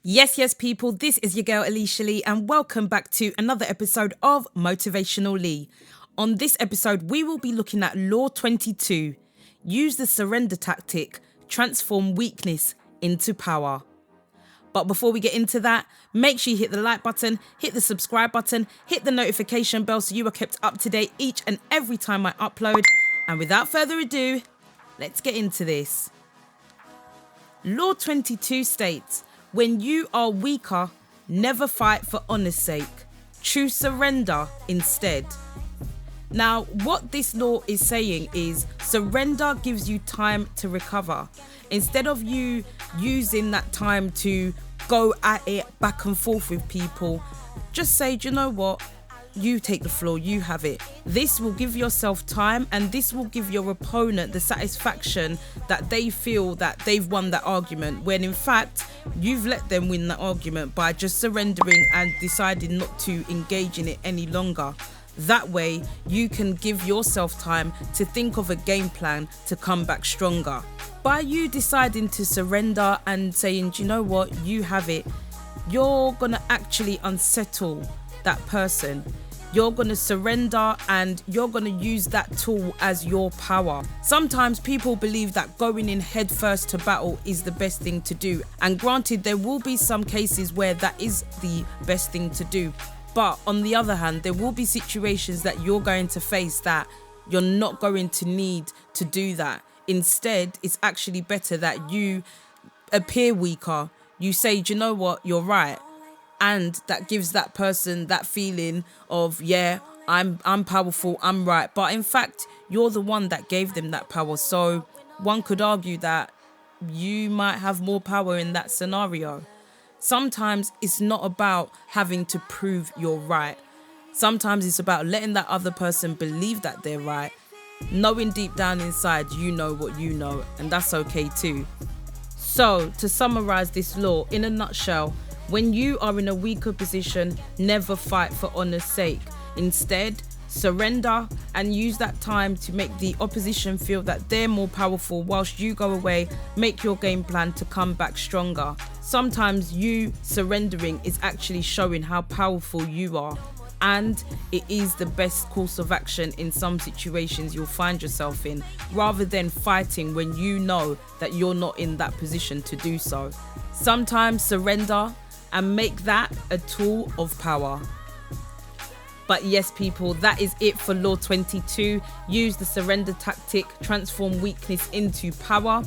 Yes, people, this is your girl Aleisha Lee, and welcome back to another episode of Motivational Lee. On this episode, we will be looking at Law 22. Use the surrender tactic, transform weakness into power. But before we get into that, make sure you hit the like button, hit the subscribe button, hit the notification bell so you are kept up to date each and every time I upload. And without further ado, let's get into this. Law 22 states, when you are weaker, never fight for honor's sake. Choose surrender instead. Now, what this law is saying is surrender gives you time to recover. Instead of you using that time to go at it back and forth with people, just say, do you know what? You take the floor, you have it. This will give yourself time, and this will give your opponent the satisfaction that they feel that they've won that argument, when in fact you've let them win that argument by just surrendering and deciding not to engage in it any longer. That way you can give yourself time to think of a game plan to come back stronger. By you deciding to surrender and saying, do you know what, you have it, you're gonna actually unsettle that person. You're going to surrender and you're going to use that tool as your power. Sometimes people believe that going in head first to battle is the best thing to do. And granted, there will be some cases where that is the best thing to do. But on the other hand, there will be situations that you're going to face that you're not going to need to do that. Instead, it's actually better that you appear weaker. You say, do you know what, you're right. And that gives that person that feeling of, yeah, I'm powerful, I'm right. But in fact, you're the one that gave them that power. So one could argue that you might have more power in that scenario. Sometimes it's not about having to prove you're right. Sometimes it's about letting that other person believe that they're right, knowing deep down inside you know what you know, and that's okay too. So to summarize this law in a nutshell, when you are in a weaker position, never fight for honor's sake. Instead, surrender and use that time to make the opposition feel that they're more powerful whilst you go away, make your game plan to come back stronger. Sometimes you surrendering is actually showing how powerful you are, and it is the best course of action in some situations you'll find yourself in, rather than fighting when you know that you're not in that position to do so. Sometimes surrender and make that a tool of power. But yes, people, that is it for Law 22. Use the surrender tactic, transform weakness into power.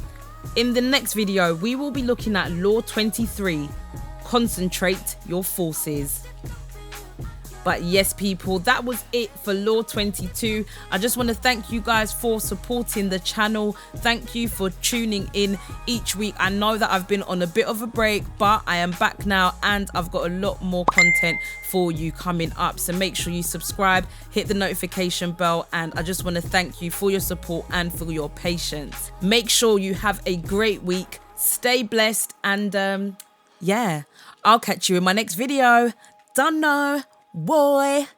In the next video, we will be looking at Law 23. Concentrate your forces. But yes, people, that was it for Law 22. I just want to thank you guys for supporting the channel. Thank you for tuning in each week. I know that I've been on a bit of a break, but I am back now and I've got a lot more content for you coming up. So make sure you subscribe, hit the notification bell, and I just want to thank you for your support and for your patience. Make sure you have a great week. Stay blessed, and yeah, I'll catch you in my next video. Dunno. Boy.